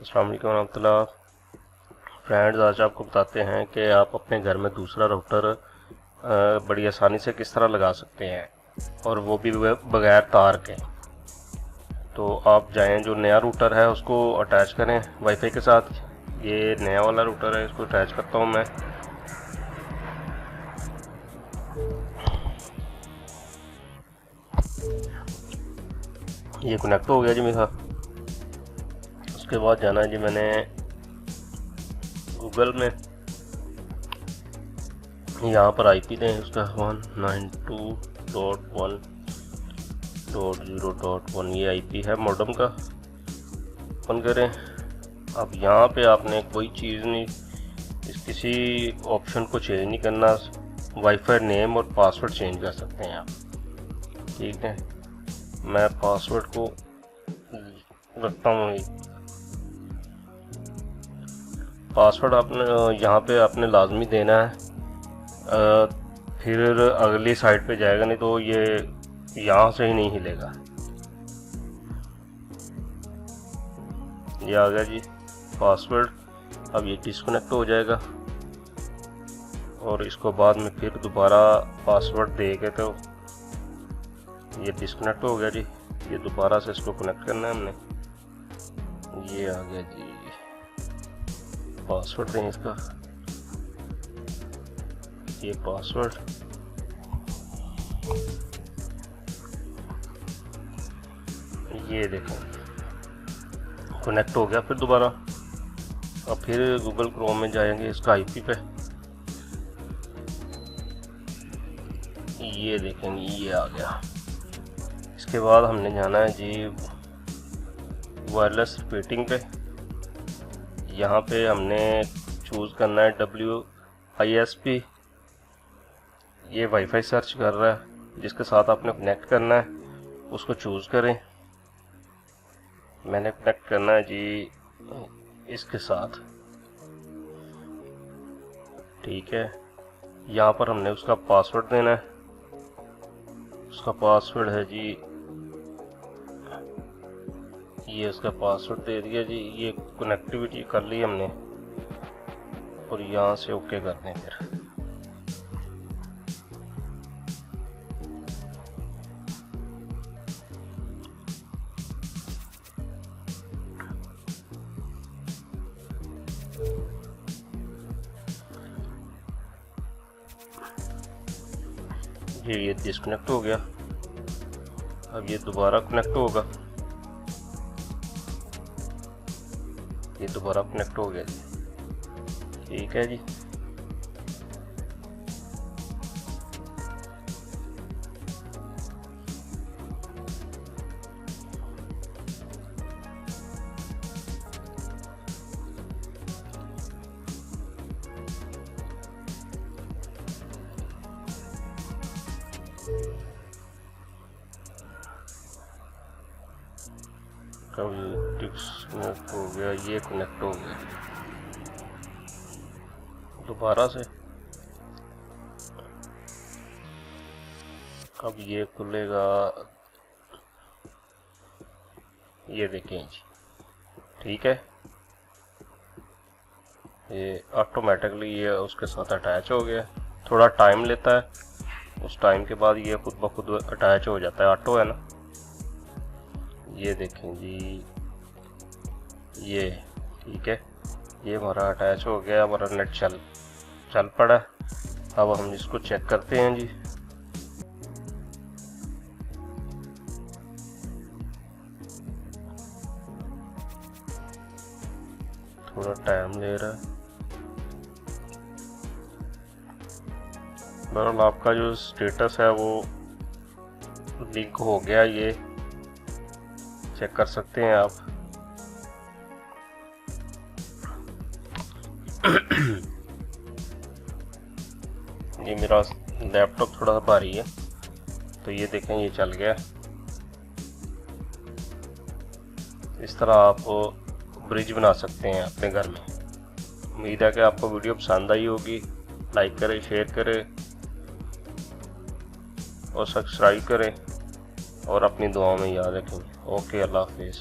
अस्सलाम वालेकुम रहमतुल्लाह। फ्रेंड्स, आज आपको बताते हैं कि आप अपने घर में दूसरा राउटर बड़ी आसानी से किस तरह लगा सकते हैं, और वो भी बगैर तार के। तो आप जाएं, जो नया रूटर है उसको अटैच करें वाईफाई के साथ। ये नया वाला रूटर है, इसको अटैच करता हूँ मैं। ये कनेक्ट हो गया जी मेरा। उसके बाद जाना है जी मैंने गूगल में, यहाँ पर आईपी दें उसका 192.1.0.1। ये आईपी है मॉडेम का। ओपन करें। अब यहाँ पे आपने कोई चीज़ नहीं, किसी ऑप्शन को चेंज नहीं करना। वाईफाई नेम और पासवर्ड चेंज कर सकते हैं आप, ठीक है। मैं पासवर्ड को रखता हूँ। पासवर्ड आपने यहाँ पे आपने लाजमी देना है, फिर अगली साइड पे जाएगा, नहीं तो ये यहाँ से ही नहीं हिलेगा। ये आ गया जी पासवर्ड। अब ये डिस्कनेक्ट हो जाएगा, और इसको बाद में फिर दोबारा पासवर्ड देके तो ये डिस्कनेक्ट हो गया जी। ये दोबारा से इसको कनेक्ट करना है हमने। ये आ गया जी, पासवर्ड दें इसका। ये पासवर्ड, ये देखो कनेक्ट हो गया। फिर दोबारा अब फिर गूगल क्रोम में जाएंगे, इसका आईपी पे ये देखेंगे, ये आ गया। इसके बाद हमने जाना है जी वायरलेस रिपीटिंग पे। यहाँ पे हमने चूज़ करना है WISP। ये वाईफाई सर्च कर रहा है, जिसके साथ आपने कनेक्ट करना है उसको चूज़ करें। मैंने कनेक्ट करना है जी इसके साथ, ठीक है। यहाँ पर हमने उसका पासवर्ड देना है। उसका पासवर्ड है जी, ये उसका पासवर्ड दे दिया जी। ये कनेक्टिविटी कर ली हमने, और यहाँ से ओके कर दें। फिर ये डिस्कनेक्ट हो गया। अब ये दोबारा कनेक्ट होगा। ये दोबारा कनेक्ट हो गया जी, ठीक है जी। डिस्कनेक्ट हो गया, ये कनेक्ट हो गया दोबारा से। अब ये खुलेगा, ये देखें जी, ठीक है। ये ऑटोमेटिकली ये उसके साथ अटैच हो गया। थोड़ा टाइम लेता है, उस टाइम के बाद ये खुद ब खुद अटैच हो जाता है। ऑटो है ना। ये देखें जी, ये ठीक है। ये हमारा अटैच हो गया, हमारा नेट चल पड़ा। अब हम इसको चेक करते हैं जी। थोड़ा टाइम ले रहा है। बहरहाल आपका जो स्टेटस है वो लिंक हो गया, ये चेक कर सकते हैं आप। ये मेरा लैपटॉप थोड़ा सा भारी है, तो ये देखें ये चल गया। इस तरह आप ब्रिज बना सकते हैं अपने घर में। उम्मीद है कि आपको वीडियो पसंद आई होगी। लाइक करें, शेयर करें और सब्सक्राइब करें, और अपनी दुआओं में याद रखें। ओके, अल्लाह हाफिज़।